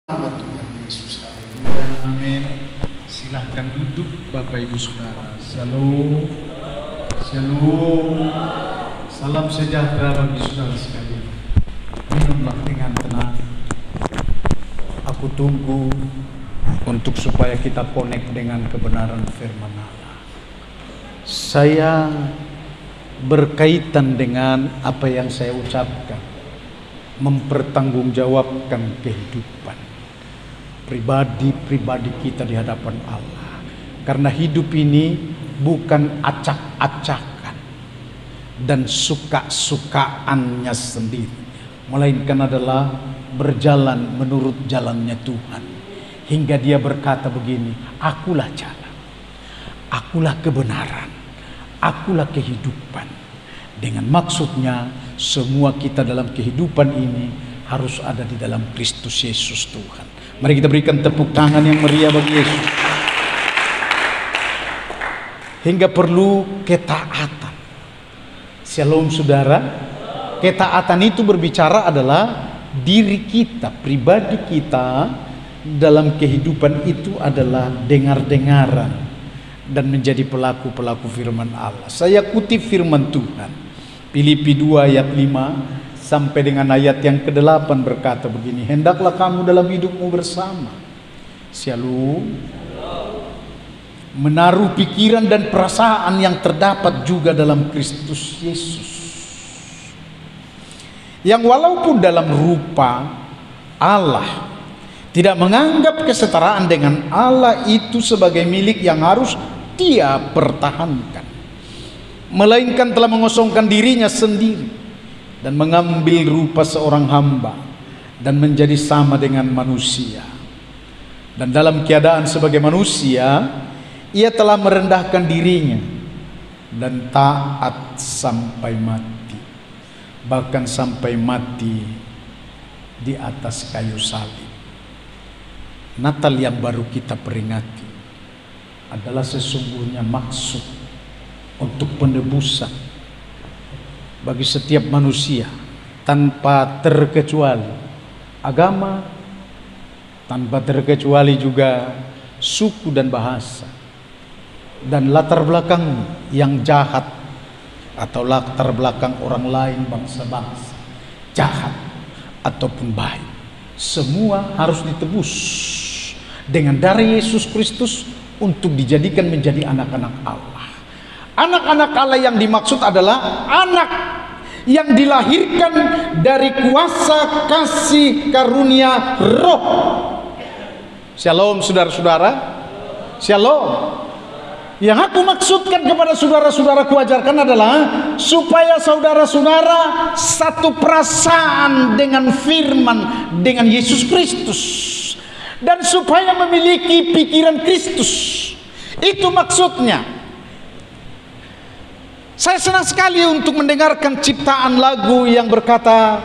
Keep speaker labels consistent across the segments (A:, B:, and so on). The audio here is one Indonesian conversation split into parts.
A: Nama Tuhan Yesus. Haleluya. Amin. Silahkan duduk Bapak Ibu Saudara. Shalom. Shalom. Salam sejahtera bagi saudara sekalian. Minumlah dengan tenang. Aku tunggu untuk supaya kita connect dengan kebenaran firman Allah. Saya berkaitan dengan apa yang saya ucapkan, mempertanggungjawabkan kehidupan pribadi kita di hadapan Allah. Karena hidup ini bukan acak-acakan dan suka-sukaannya sendiri, melainkan adalah berjalan menurut jalannya Tuhan. Hingga dia berkata begini, akulah jalan, akulah kebenaran, akulah kehidupan. Dengan maksudnya semua kita dalam kehidupan ini harus ada di dalam Kristus Yesus Tuhan. Mari kita berikan tepuk tangan yang meriah bagi Yesus. Hingga perlu ketaatan. Shalom saudara. Ketaatan itu berbicara adalah diri kita, pribadi kita dalam kehidupan itu adalah dengar-dengaran dan menjadi pelaku-pelaku firman Allah. Saya kutip firman Tuhan, Filipi 2 ayat 5 sampai dengan ayat yang ke-8 berkata begini, hendaklah kamu dalam hidupmu bersama, shalom, menaruh pikiran dan perasaan yang terdapat juga dalam Kristus Yesus, yang walaupun dalam rupa Allah tidak menganggap kesetaraan dengan Allah itu sebagai milik yang harus dia pertahankan, melainkan telah mengosongkan dirinya sendiri dan mengambil rupa seorang hamba dan menjadi sama dengan manusia. Dan dalam keadaan sebagai manusia, ia telah merendahkan dirinya dan taat sampai mati, bahkan sampai mati di atas kayu salib. Natal yang baru kita peringati adalah sesungguhnya maksud untuk penebusan bagi setiap manusia tanpa terkecuali agama, tanpa terkecuali juga suku dan bahasa dan latar belakang yang jahat atau latar belakang orang lain, bangsa-bangsa jahat ataupun baik. Semua harus ditebus dengan darah Yesus Kristus untuk dijadikan menjadi anak-anak Allah. Anak-anak Allah yang dimaksud adalah anak yang dilahirkan dari kuasa kasih karunia roh. Shalom saudara-saudara. Shalom. Yang aku maksudkan kepada saudara-saudaraku ajarkan adalah supaya saudara-saudara satu perasaan dengan firman, dengan Yesus Kristus, dan supaya memiliki pikiran Kristus. Itu maksudnya. Saya senang sekali untuk mendengarkan ciptaan lagu yang berkata,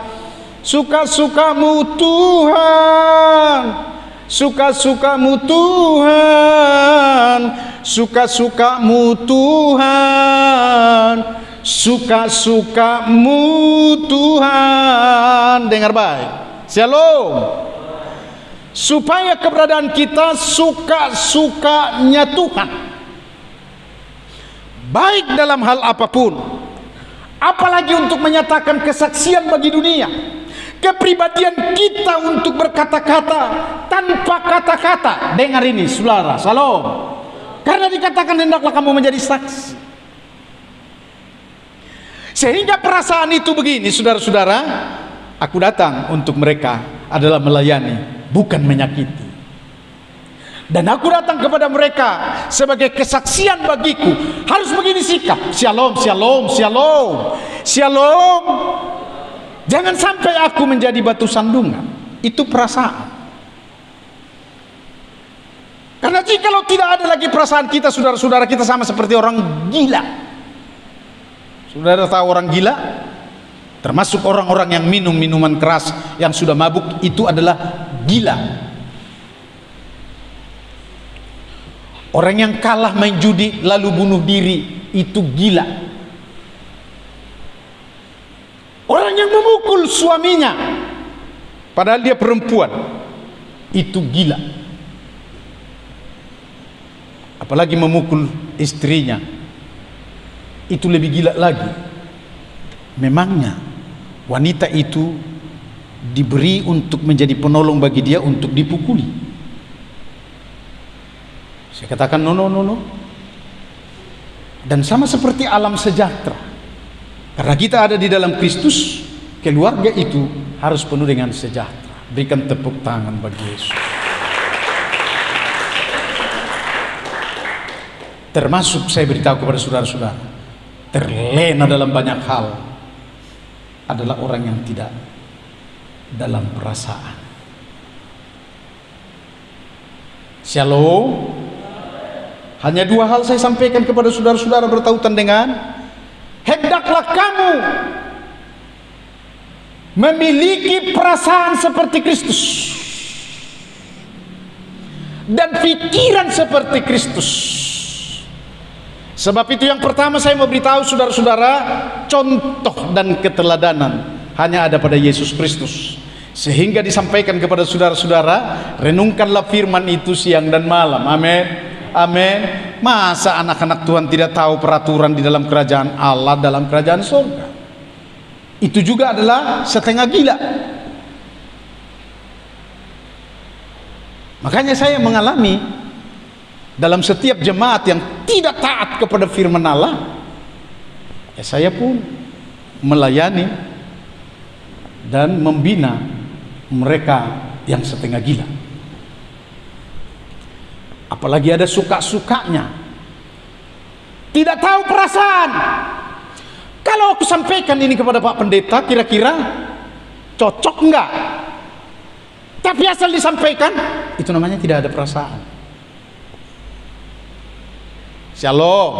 A: suka-sukamu Tuhan, suka-sukamu Tuhan, suka-sukamu Tuhan, suka-sukamu Tuhan. Dengar baik, shalom. Supaya keberadaan kita suka-sukanya Tuhan, baik dalam hal apapun, apalagi untuk menyatakan kesaksian bagi dunia, kepribadian kita untuk berkata-kata tanpa kata-kata. Dengar ini saudara, shalom. Karena dikatakan hendaklah kamu menjadi saksi. Sehingga perasaan itu begini saudara-saudara, aku datang untuk mereka adalah melayani, bukan menyakiti. Dan aku datang kepada mereka sebagai kesaksian bagiku. Harus begini sikap. Shalom, shalom, shalom, shalom. Jangan sampai aku menjadi batu sandungan. Itu perasaan. Karena jikalau tidak ada lagi perasaan kita, saudara-saudara, kita sama seperti orang gila. Saudara tahu orang gila? Termasuk orang-orang yang minum minuman keras, yang sudah mabuk, itu adalah gila. Orang yang kalah main judi lalu bunuh diri, itu gila. Orang yang memukul suaminya padahal dia perempuan, itu gila. Apalagi memukul istrinya, itu lebih gila lagi. Memangnya wanita itu diberi untuk menjadi penolong bagi dia untuk dipukuli? Saya katakan no. Dan sama seperti alam sejahtera, karena kita ada di dalam Kristus, keluarga itu harus penuh dengan sejahtera. Berikan tepuk tangan bagi Yesus. Termasuk saya beritahu kepada saudara-saudara, terlena dalam banyak hal adalah orang yang tidak dalam perasaan. Shalom. Hanya dua hal saya sampaikan kepada saudara-saudara bertautan dengan hendaklah kamu memiliki perasaan seperti Kristus dan pikiran seperti Kristus. Sebab itu yang pertama saya mau beritahu saudara-saudara, contoh dan keteladanan hanya ada pada Yesus Kristus. Sehingga disampaikan kepada saudara-saudara, renungkanlah firman itu siang dan malam. Amin. Amin. Masa anak-anak Tuhan tidak tahu peraturan di dalam kerajaan Allah, dalam kerajaan surga? Itu juga adalah setengah gila. Makanya saya mengalami dalam setiap jemaat yang tidak taat kepada firman Allah, ya saya pun melayani dan membina mereka yang setengah gila. Apalagi ada suka-sukanya, tidak tahu perasaan. Kalau aku sampaikan ini kepada Pak Pendeta, kira-kira cocok enggak? Tapi asal disampaikan, itu namanya tidak ada perasaan. Shalom.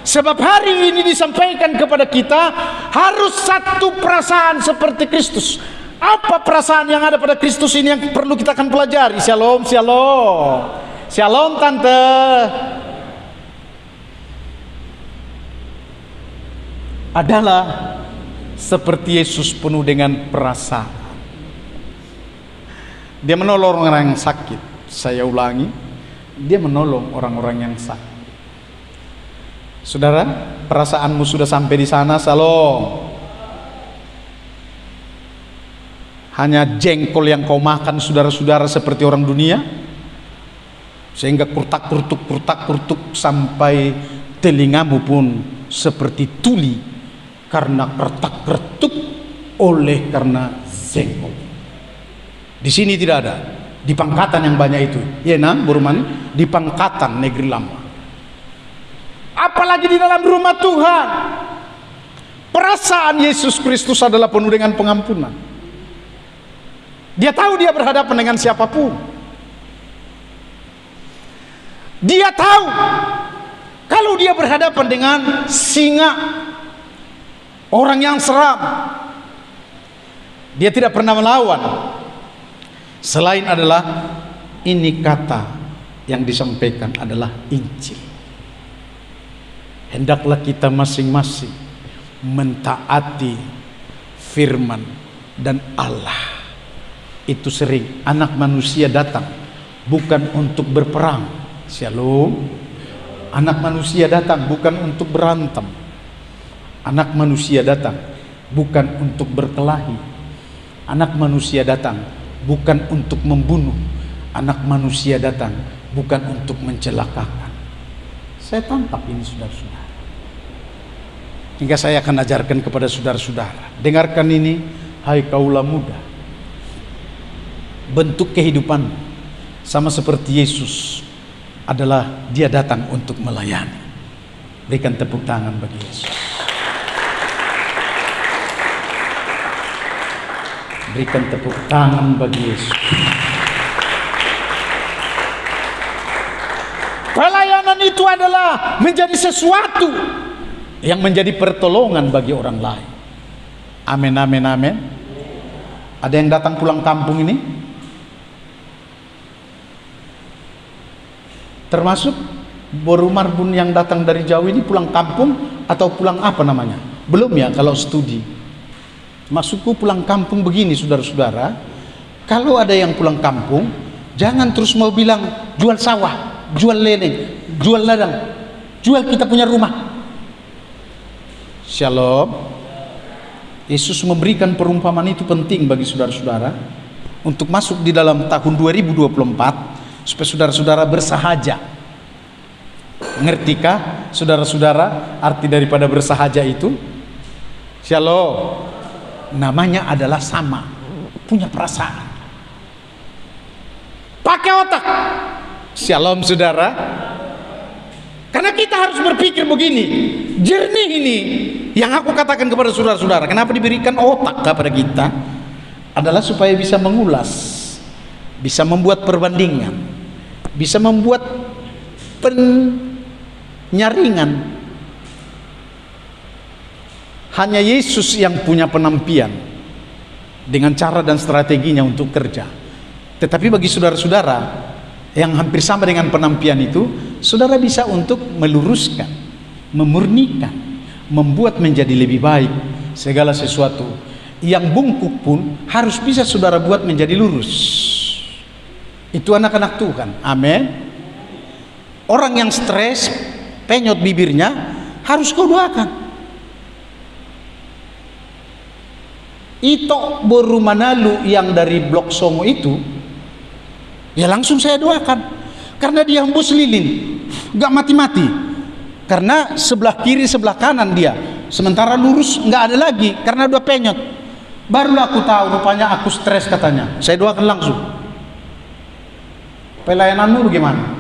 A: Sebab hari ini disampaikan kepada kita harus satu perasaan seperti Kristus. Apa perasaan yang ada pada Kristus ini yang perlu kita akan pelajari? Shalom, shalom. Shalom tante. Adalah seperti Yesus penuh dengan perasaan. Dia menolong orang yang sakit. Saya ulangi, dia menolong orang-orang yang sakit. Saudara, perasaanmu sudah sampai di sana? Shalom. Hanya jengkol yang kau makan saudara-saudara seperti orang dunia, sehingga kurtak-kurtuk sampai telingamu pun seperti tuli karena kertak-kertuk oleh karena jengkol. Di sini tidak ada, di Pangkatan yang banyak itu, ya nah, Burman, di Pangkatan negeri lama. Apalagi di dalam rumah Tuhan, perasaan Yesus Kristus adalah penuh dengan pengampunan. Dia tahu dia berhadapan dengan siapapun. Dia tahu kalau dia berhadapan dengan singa, orang yang seram, dia tidak pernah melawan. Selain adalah ini kata yang disampaikan adalah Injil. Hendaklah kita masing-masing mentaati firman dan Allah. Itu sering anak manusia datang bukan untuk berperang. Shalom. Anak manusia datang bukan untuk berantem. Anak manusia datang bukan untuk berkelahi. Anak manusia datang bukan untuk membunuh. Anak manusia datang bukan untuk mencelakakan. Saya tangkap ini saudara-saudara. Hingga saya akan ajarkan kepada saudara-saudara. Dengarkan ini, hai kaulah muda. Bentuk kehidupan sama seperti Yesus adalah dia datang untuk melayani. Berikan tepuk tangan bagi Yesus. Berikan tepuk tangan bagi Yesus. Pelayanan itu adalah menjadi sesuatu yang menjadi pertolongan bagi orang lain. Amin, amin, amin. Ada yang datang pulang kampung ini? Termasuk Boru Marbun yang datang dari jauh ini pulang kampung atau pulang apa namanya? Belum ya kalau studi. Maksudku pulang kampung begini saudara-saudara. Kalau ada yang pulang kampung, jangan terus mau bilang jual sawah, jual lele, jual ladang, jual kita punya rumah. Shalom. Yesus memberikan perumpamaan itu penting bagi saudara-saudara untuk masuk di dalam tahun 2024 supaya saudara-saudara bersahaja. Ngertikah saudara-saudara arti daripada bersahaja itu? Shalom. Namanya adalah sama, punya perasaan. Pakai otak. Shalom saudara. Karena kita harus berpikir begini, jernih ini yang aku katakan kepada saudara-saudara. Kenapa diberikan otak kepada kita? Adalah supaya bisa mengulas, bisa membuat perbandingan, bisa membuat penyaringan. Hanya Yesus yang punya penampian dengan cara dan strateginya untuk kerja. Tetapi bagi saudara-saudara yang hampir sama dengan penampian itu, saudara bisa untuk meluruskan, memurnikan, membuat menjadi lebih baik segala sesuatu. Yang bungkuk pun harus bisa saudara buat menjadi lurus. Itu anak-anak Tuhan. Amin. Orang yang stres, penyot bibirnya, harus kau doakan. Ito Borumanalu yang dari Blok Songo itu, ya langsung saya doakan. Karena dia hembus lilin, gak mati-mati. Karena sebelah kiri sebelah kanan dia, sementara lurus gak ada lagi karena udah penyot. Barulah aku tahu rupanya aku stres katanya. Saya doakan langsung. Pelayananmu bagaimana?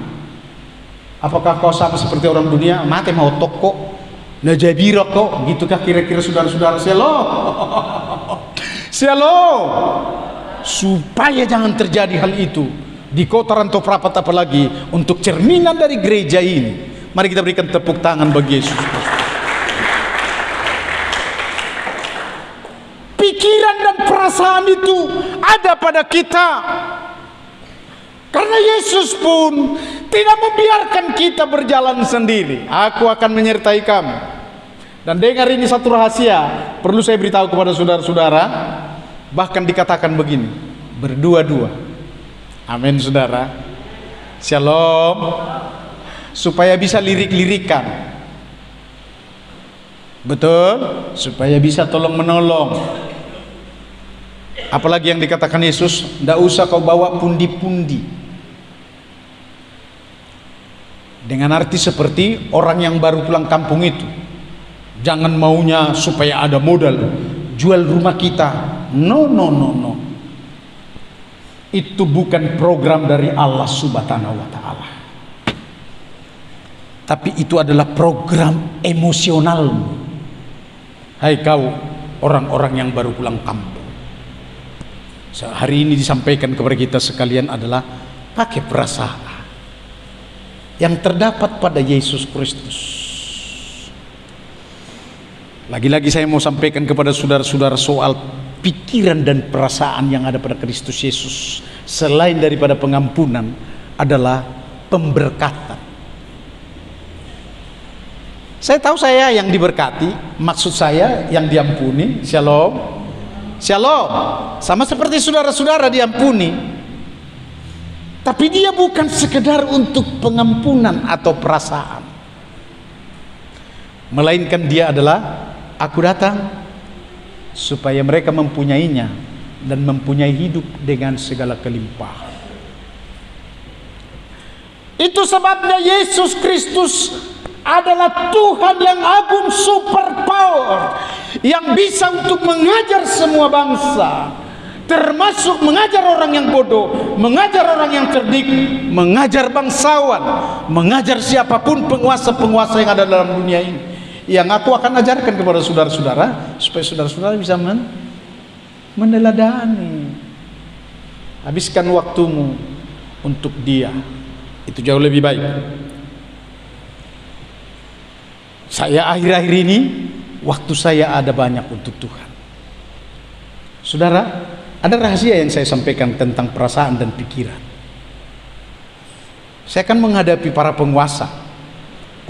A: Apakah kau sama seperti orang dunia? Mati mau toko, najabirok kok, gitukah kira-kira saudara-saudara? Shalom. Supaya jangan terjadi hal itu di kota Rantau Prapat, apalagi untuk cerminan dari gereja ini. Mari kita berikan tepuk tangan bagi Yesus. Pikiran dan perasaan itu ada pada kita. Karena Yesus pun tidak membiarkan kita berjalan sendiri. Aku akan menyertai kamu. Dan dengar ini satu rahasia, perlu saya beritahu kepada saudara-saudara. Bahkan dikatakan begini, berdua-dua. Amin saudara. Shalom. Supaya bisa lirik-lirikan. Betul? Supaya bisa tolong-menolong. Apalagi yang dikatakan Yesus, tidak usah kau bawa pundi-pundi. Dengan arti seperti orang yang baru pulang kampung itu. Jangan maunya supaya ada modal, jual rumah kita. No. Itu bukan program dari Allah Subhanahu wa ta'ala. Tapi itu adalah program emosional. Hai kau orang-orang yang baru pulang kampung. Hari ini disampaikan kepada kita sekalian adalah pakai perasaan yang terdapat pada Yesus Kristus. Lagi-lagi saya mau sampaikan kepada saudara-saudara soal pikiran dan perasaan yang ada pada Kristus Yesus. Selain daripada pengampunan adalah pemberkatan. Saya tahu saya yang diberkati, maksud saya yang diampuni. Shalom. Shalom. Sama seperti saudara-saudara diampuni. Tapi dia bukan sekedar untuk pengampunan atau perasaan. Melainkan dia adalah aku datang supaya mereka mempunyainya dan mempunyai hidup dengan segala kelimpahan. Itu sebabnya Yesus Kristus adalah Tuhan yang agung, super power, yang bisa untuk mengajar semua bangsa, termasuk mengajar orang yang bodoh, mengajar orang yang cerdik, mengajar bangsawan, mengajar siapapun penguasa-penguasa yang ada dalam dunia ini. Yang aku akan ajarkan kepada saudara-saudara supaya saudara-saudara bisa meneladani. Habiskan waktumu untuk dia, itu jauh lebih baik. Saya akhir-akhir ini waktu saya ada banyak untuk Tuhan. Saudara, ada rahasia yang saya sampaikan tentang perasaan dan pikiran. Saya akan menghadapi para penguasa,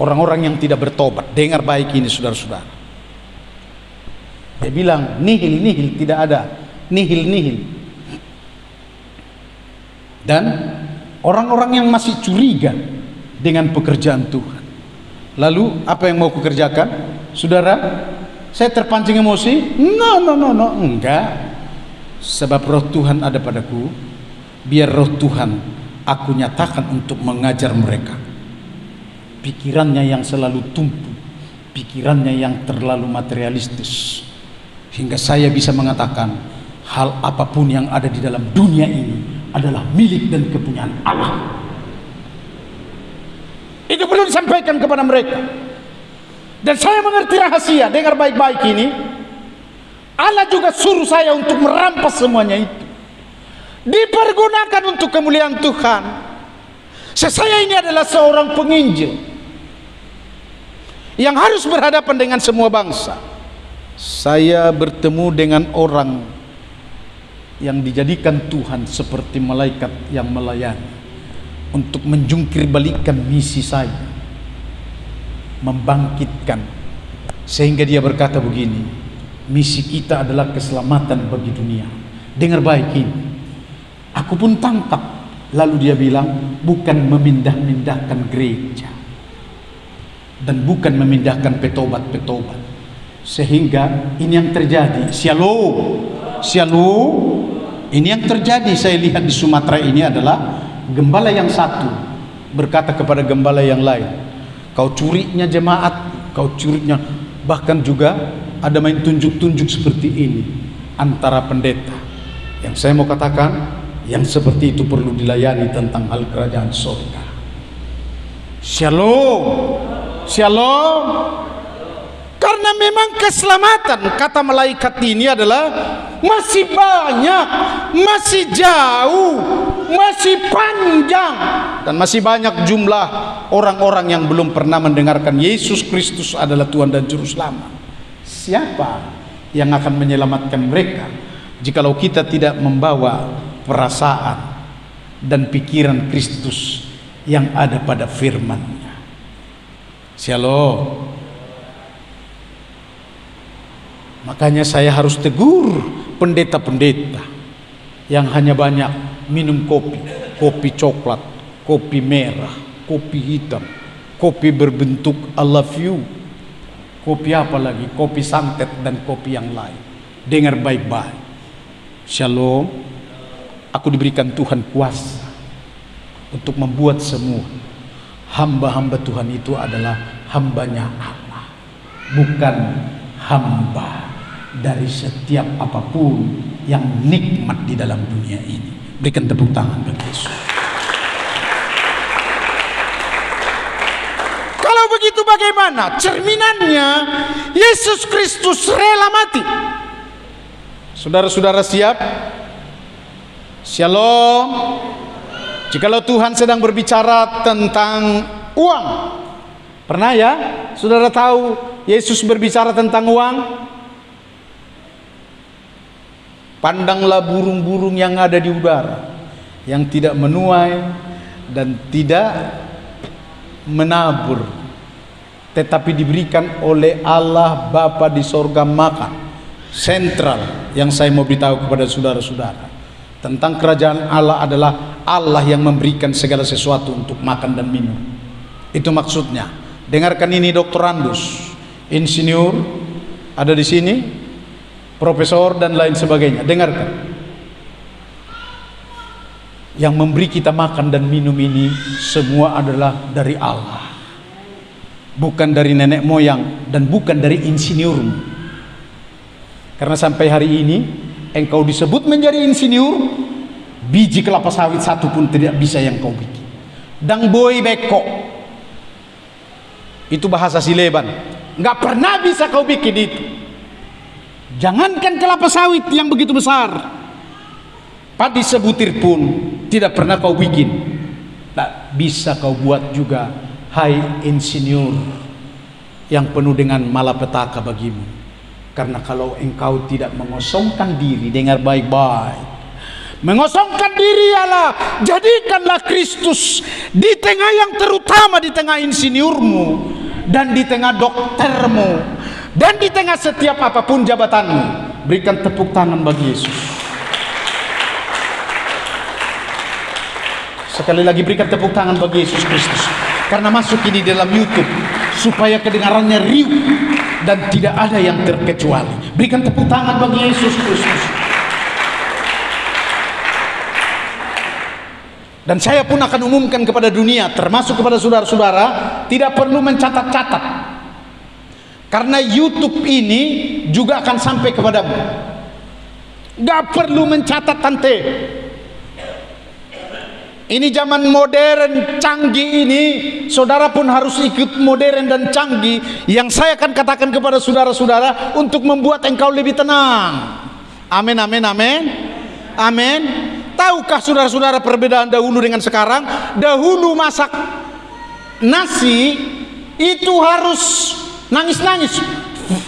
A: orang-orang yang tidak bertobat. Dengar baik ini saudara-saudara. Dia bilang nihil, tidak ada. Nihil. Dan orang-orang yang masih curiga dengan pekerjaan Tuhan. Lalu apa yang mau kukerjakan? Saudara, saya terpancing emosi? No, enggak. Sebab roh Tuhan ada padaku, biar roh Tuhan aku nyatakan untuk mengajar mereka. Pikirannya yang selalu tumpu, pikirannya yang terlalu materialistis, hingga saya bisa mengatakan hal apapun yang ada di dalam dunia ini adalah milik dan kepunyaan Allah. Itu perlu disampaikan kepada mereka. Dan saya mengerti rahasia, dengar baik-baik ini. Allah juga suruh saya untuk merampas semuanya itu, dipergunakan untuk kemuliaan Tuhan. Saya ini adalah seorang penginjil yang harus berhadapan dengan semua bangsa. Saya bertemu dengan orang yang dijadikan Tuhan seperti malaikat yang melayani untuk menjungkir balikan misi saya, membangkitkan, sehingga dia berkata begini, misi kita adalah keselamatan bagi dunia. Dengar baik ini. Aku pun tangkap. Lalu dia bilang, bukan memindah-mindahkan gereja dan bukan memindahkan petobat-petobat. Sehingga ini yang terjadi. Shalom. Ini yang terjadi. Saya lihat di Sumatera ini adalah gembala yang satu berkata kepada gembala yang lain, kau curinya jemaat, kau curinya. Bahkan juga ada main tunjuk-tunjuk seperti ini antara pendeta. Yang saya mau katakan, yang seperti itu perlu dilayani tentang hal kerajaan surga. Shalom. Karena memang keselamatan, kata malaikat ini adalah masih banyak, masih jauh, masih panjang, dan masih banyak jumlah orang-orang yang belum pernah mendengarkan Yesus Kristus adalah Tuhan dan Juru Selamat. Siapa yang akan menyelamatkan mereka jikalau kita tidak membawa perasaan dan pikiran Kristus yang ada pada firman-Nya? Shalom. Makanya saya harus tegur pendeta-pendeta yang hanya banyak minum kopi coklat, kopi merah, kopi hitam, kopi berbentuk I love you, kopi apa lagi, kopi santet dan kopi yang lain. Dengar baik-baik. Shalom. Aku diberikan Tuhan kuasa untuk membuat semua hamba-hamba Tuhan itu adalah hambanya Allah, bukan hamba dari setiap apapun yang nikmat di dalam dunia ini. Berikan tepuk tangan bagi Yesus. Kalau begitu bagaimana cerminannya? Yesus Kristus rela mati. Saudara-saudara siap? Shalom. Jikalau Tuhan sedang berbicara tentang uang, pernah ya saudara tahu Yesus berbicara tentang uang? Pandanglah burung-burung yang ada di udara, yang tidak menuai dan tidak menabur, tetapi diberikan oleh Allah Bapa di sorga makan. Sentral yang saya mau beritahu kepada saudara-saudara tentang kerajaan Allah adalah Allah yang memberikan segala sesuatu untuk makan dan minum. Itu maksudnya. Dengarkan ini, doktorandus, insinyur ada di sini, profesor dan lain sebagainya. Dengarkan. Yang memberi kita makan dan minum ini semua adalah dari Allah, bukan dari nenek moyang dan bukan dari insinyurmu. Karena sampai hari ini engkau disebut menjadi insinyur, biji kelapa sawit satu pun tidak bisa yang kau bikin. Dang boy beko, itu bahasa Sileban, nggak pernah bisa kau bikin itu. Jangankan kelapa sawit yang begitu besar, padi sebutir pun tidak pernah kau bikin. Tak bisa kau buat juga, hai insinyur yang penuh dengan malapetaka bagimu. Karena kalau engkau tidak mengosongkan diri, dengar baik-baik, mengosongkan diri ialah jadikanlah Kristus di tengah yang terutama, di tengah insinyurmu dan di tengah doktermu dan di tengah setiap apapun jabatanmu. Berikan. Berikan tepuk tangan bagi Yesus. Sekali lagi berikan tepuk tangan bagi Yesus Kristus. Karena masuk ini dalam YouTube supaya kedengarannya riuh dan tidak ada yang terkecuali. Berikan tepuk tangan bagi Yesus Kristus. Dan saya pun akan umumkan kepada dunia, termasuk kepada saudara-saudara, tidak perlu mencatat-catat. Karena YouTube ini juga akan sampai kepadamu. Gak perlu mencatat tante. Ini zaman modern canggih ini, saudara pun harus ikut modern dan canggih. Yang saya akan katakan kepada saudara-saudara untuk membuat engkau lebih tenang. Amin, amin, amin, amin. Tahukah saudara-saudara perbedaan dahulu dengan sekarang? Dahulu masak nasi itu harus nangis-nangis.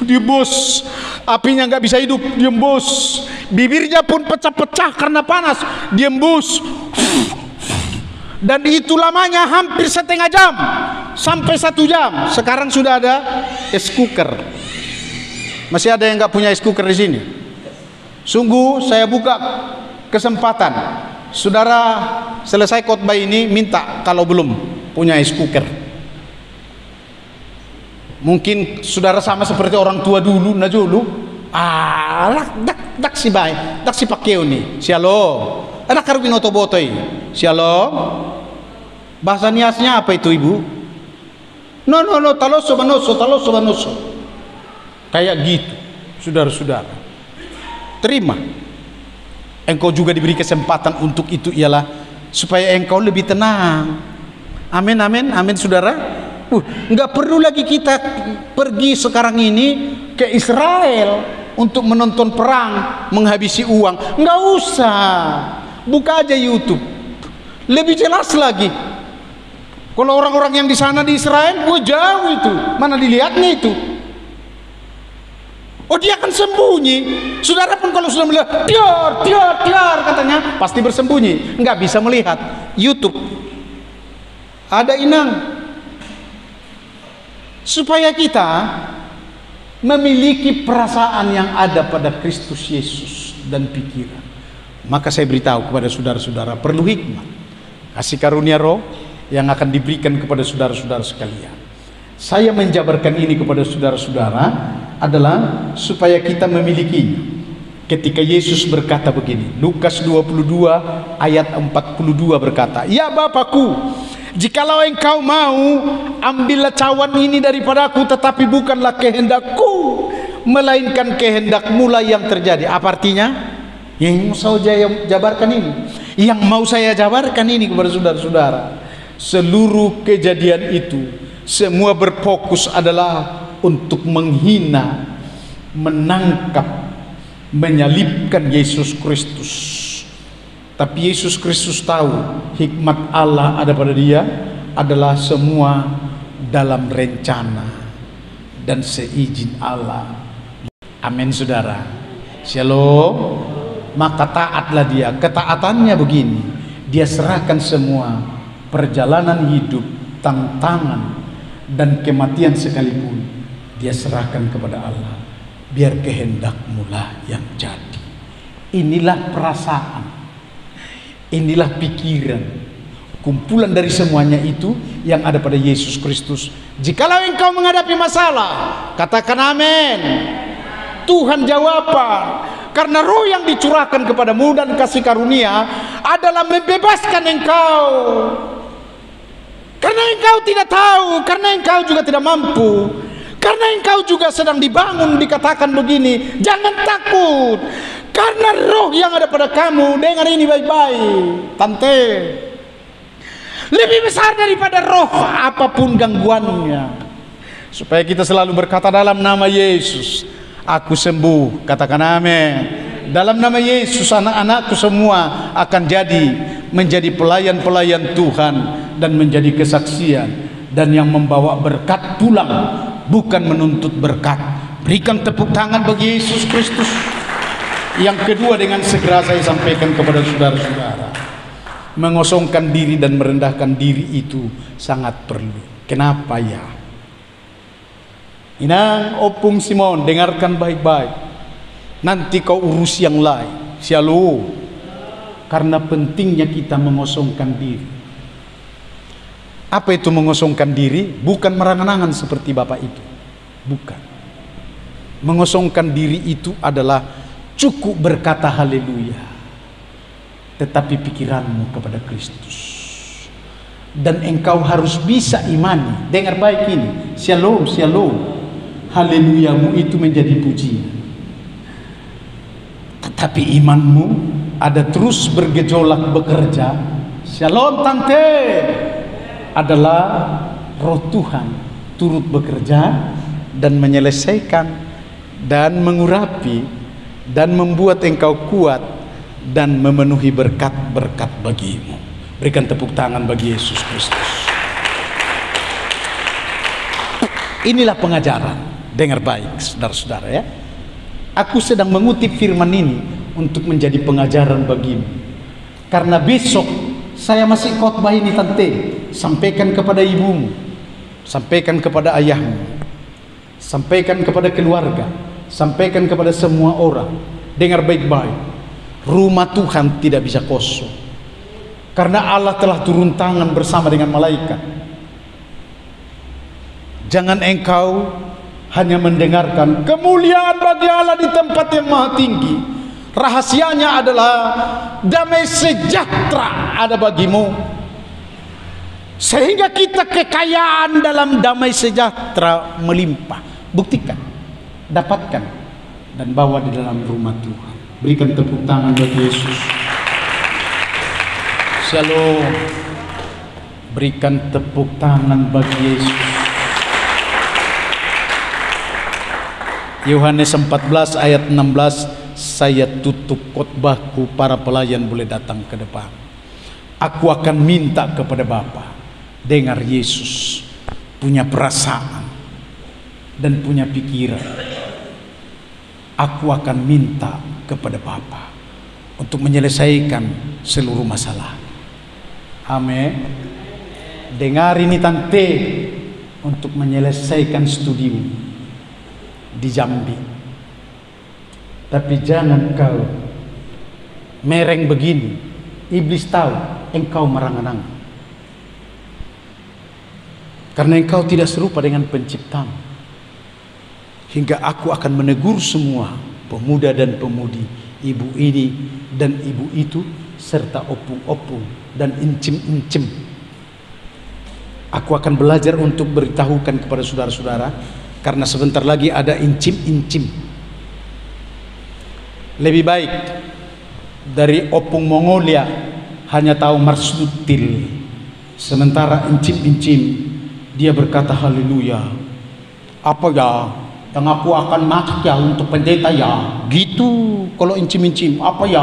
A: Dia bos, apinya nggak bisa hidup, dia bos. Bibirnya pun pecah-pecah karena panas, dia bos. Dan itu lamanya hampir setengah jam sampai 1 jam. Sekarang sudah ada es cooker. Masih ada yang nggak punya es cooker di sini? Sungguh saya buka kesempatan. Saudara selesai khotbah ini minta kalau belum punya es cooker. Mungkin saudara sama seperti orang tua dulu, nah dulu. Dak si baik, dak si pakeo nih. Shalom. Ada karubinoto botoi. Shalom. Bahasa niasnya apa itu ibu? No, taloso banoso. Kayak gitu, saudara-saudara. Terima. Engkau juga diberi kesempatan untuk itu, ialah supaya engkau lebih tenang. Amin, amin, amin, saudara. Nggak perlu lagi kita pergi sekarang ini ke Israel untuk menonton perang, menghabisi uang. Nggak usah. Buka aja YouTube. Lebih jelas lagi. Kalau orang-orang yang di sana di Israel, jauh itu. Mana dilihatnya itu? Oh, dia akan sembunyi. Saudara pun kalau sudah melihat, tiar katanya, pasti bersembunyi. Nggak bisa melihat. YouTube. Ada inang. Supaya kita memiliki perasaan yang ada pada Kristus Yesus dan pikiran. Maka saya beritahu kepada saudara-saudara, perlu hikmat, kasih karunia roh yang akan diberikan kepada saudara-saudara sekalian. Saya menjabarkan ini kepada saudara-saudara adalah supaya kita memilikinya. Ketika Yesus berkata begini, Lukas 22 ayat 42 berkata, "Ya Bapakku, jikalau engkau mau, ambillah cawan ini daripadaku, tetapi bukanlah kehendakku, melainkan kehendakmu lah yang terjadi." Apa artinya? Yang mau saya jabarkan ini, yang mau saya jabarkan ini kepada saudara-saudara, seluruh kejadian itu semua berfokus adalah untuk menghina, menangkap, menyalibkan Yesus Kristus. Tapi Yesus Kristus tahu hikmat Allah ada pada dia adalah semua dalam rencana dan seizin Allah. Amin, saudara. Shalom. Maka taatlah dia. Ketaatannya begini, dia serahkan semua perjalanan hidup, tantangan dan kematian sekalipun, dia serahkan kepada Allah. Biar kehendakmu lah yang jadi. Inilah perasaan, inilah pikiran, kumpulan dari semuanya itu yang ada pada Yesus Kristus. Jikalau engkau menghadapi masalah, katakan amin. Tuhan jawaban. Karena roh yang dicurahkan kepadamu dan kasih karunia adalah membebaskan engkau. Karena engkau tidak tahu, karena engkau juga tidak mampu, karena engkau juga sedang dibangun, dikatakan begini, jangan takut. Karena roh yang ada pada kamu, dengar ini baik-baik, tante, lebih besar daripada roh apapun gangguannya. Supaya kita selalu berkata dalam nama Yesus, aku sembuh, katakan amin. Dalam nama Yesus anak-anakku semua akan menjadi pelayan-pelayan Tuhan dan menjadi kesaksian dan yang membawa berkat pulang, bukan menuntut berkat. Berikan tepuk tangan bagi Yesus Kristus. Yang kedua, dengan segera saya sampaikan kepada saudara-saudara, mengosongkan diri dan merendahkan diri itu sangat perlu. Kenapa ya? Inang Opung Simon, dengarkan baik-baik. Nanti kau urus yang lain. Shalom. Karena pentingnya kita mengosongkan diri. Apa itu mengosongkan diri? Bukan merangan-angan seperti Bapak itu. Bukan. Mengosongkan diri itu adalah cukup berkata haleluya, tetapi pikiranmu kepada Kristus. Dan engkau harus bisa imani. Dengar baik ini. Shalom, shalom. Haleluyamu itu menjadi pujian. Tetapi imanmu ada terus bergejolak bekerja. Shalom tante. Adalah roh Tuhan turut bekerja dan menyelesaikan dan mengurapi dan membuat engkau kuat dan memenuhi berkat-berkat bagimu. Berikan tepuk tangan bagi Yesus Kristus. Inilah pengajaran. Dengar baik saudara-saudara ya. Aku sedang mengutip firman ini untuk menjadi pengajaran bagimu. Karena besok saya masih khotbah ini tante. Sampaikan kepada ibumu, sampaikan kepada ayahmu, sampaikan kepada keluarga, sampaikan kepada semua orang. Dengar baik-baik. Rumah Tuhan tidak bisa kosong. Karena Allah telah turun tangan bersama dengan malaikat. Jangan engkau hanya mendengarkan kemuliaan bagi Allah di tempat yang maha tinggi. Rahasianya adalah damai sejahtera ada bagimu. Sehingga kita kekayaan dalam damai sejahtera melimpah. Buktikan, dapatkan, dan bawa di dalam rumah Tuhan. Berikan tepuk tangan bagi Yesus. Shalom. Berikan tepuk tangan bagi Yesus. Yohanes 14 ayat 16, saya tutup khotbahku, para pelayan boleh datang ke depan. Aku akan minta kepada Bapa. Dengar, Yesus punya perasaan dan punya pikiran. Aku akan minta kepada Bapa untuk menyelesaikan seluruh masalah. Amin. Dengar ini tante, untuk menyelesaikan studimu di Jambi. Tapi jangan kau mereng begini. Iblis tahu engkau merangan-angan. Karena engkau tidak serupa dengan penciptamu. Hingga aku akan menegur semua pemuda dan pemudi, ibu ini dan ibu itu, serta opung-opung dan incim-incim. Aku akan belajar untuk beritahukan kepada saudara-saudara, karena sebentar lagi ada incim-incim. Lebih baik dari opung Mongolia hanya tahu marsutil, sementara incim-incim dia berkata haleluya. Apa ya yang aku akan masak ya untuk pendeta ya? Gitu kalau incim-incim. Apa ya?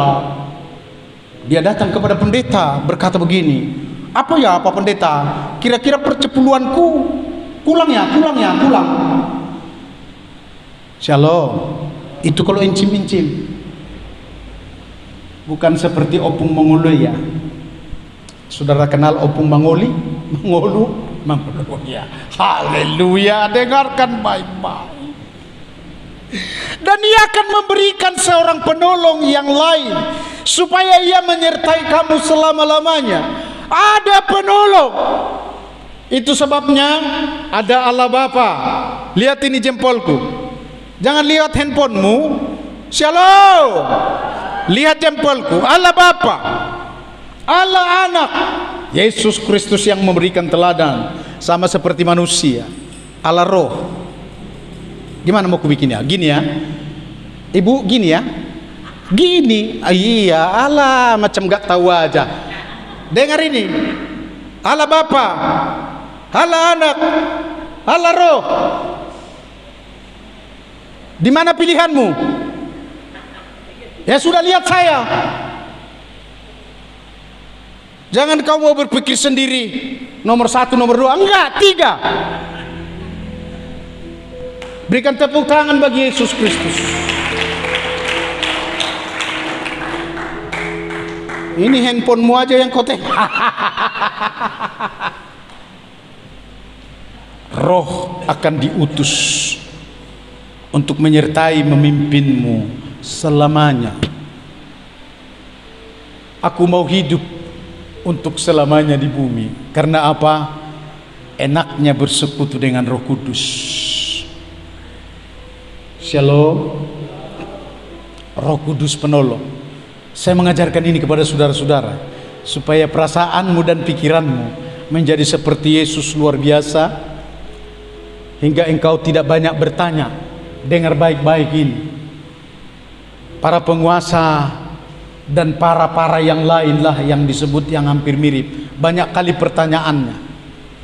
A: Dia datang kepada pendeta berkata begini. Apa ya Pak Pendeta? Kira-kira percepuluanku pulang ya. Shalom. Itu kalau incim-incim. Bukan seperti opung Mongolia. Saudara kenal opung Mongoli? Mongoluya. Haleluya. Dengarkan baik-baik. Dan ia akan memberikan seorang penolong yang lain, supaya ia menyertai kamu selama-lamanya. Ada penolong. Itu sebabnya ada Allah Bapa. Lihat ini jempolku. Jangan lihat handphonemu. Shalom. Lihat jempolku. Allah Bapa, Allah Anak, Yesus Kristus yang memberikan teladan, sama seperti manusia. Allah Roh. Gimana mau kubikin ya? Gini ya, Ibu, gini ya, gini. Iya, Allah macam gak tahu aja. Dengar ini. Allah Bapa, Allah Anak, Allah Roh. Di mana pilihanmu? Ya sudah, lihat saya. Jangan kau mau berpikir sendiri. Nomor 1, nomor 2, enggak, 3. Berikan tepuk tangan bagi Yesus Kristus. Ini handphonemu aja yang kotek. Roh akan diutus untuk menyertai memimpinmu selamanya. Aku mau hidup untuk selamanya di bumi. Karena apa? enaknya bersekutu dengan Roh Kudus. Shalom. Roh Kudus penolong. Saya mengajarkan ini kepada saudara-saudara supaya perasaanmu dan pikiranmu menjadi seperti Yesus luar biasa, hingga engkau tidak banyak bertanya. Dengar baik-baik ini. Para penguasa dan para yang lainlah yang disebut yang hampir mirip. Banyak kali pertanyaannya.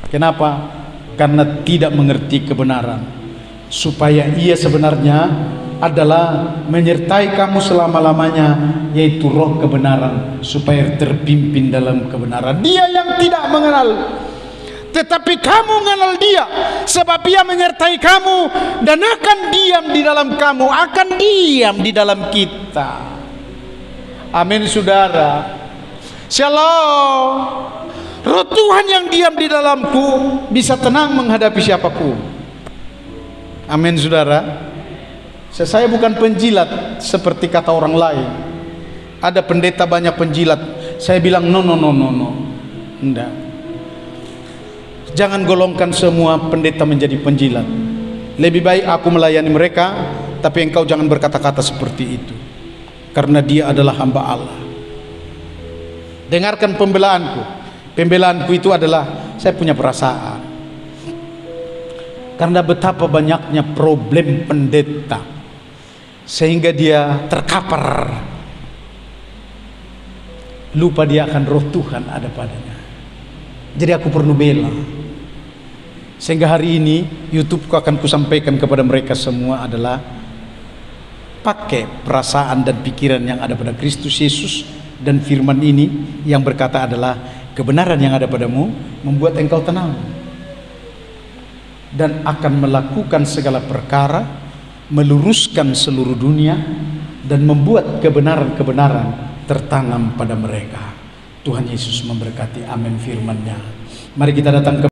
A: Kenapa? Karena tidak mengerti kebenaran. Supaya ia sebenarnya adalah menyertai kamu selama-lamanya, yaitu roh kebenaran, supaya terpimpin dalam kebenaran. Dia yang tidak mengenal, tetapi kamu mengenal dia, sebab ia menyertai kamu dan akan diam di dalam kamu, akan diam di dalam kita. Amin saudara. Shalom. Roh Tuhan yang diam di dalamku bisa tenang menghadapi siapapun. Amin saudara. Saya bukan penjilat seperti kata orang lain. Ada pendeta banyak penjilat. Saya bilang no. Enggak. Jangan golongkan semua pendeta menjadi penjilat. Lebih baik aku melayani mereka, tapi engkau jangan berkata-kata seperti itu, karena dia adalah hamba Allah. Dengarkan pembelaanku. Pembelaanku itu adalah saya punya perasaan. Karena betapa banyaknya problem pendeta, sehingga dia terkapar, lupa dia akan roh Tuhan ada padanya. Jadi aku perlu bela. Sehingga hari ini YouTubeku akan kusampaikan kepada mereka semua adalah pakai perasaan dan pikiran yang ada pada Kristus Yesus, dan firman ini yang berkata adalah kebenaran yang ada padamu membuat engkau tenang dan akan melakukan segala perkara, meluruskan seluruh dunia, dan membuat kebenaran-kebenaran tertanam pada mereka. Tuhan Yesus memberkati. Amin firman-Nya. Mari kita datang ke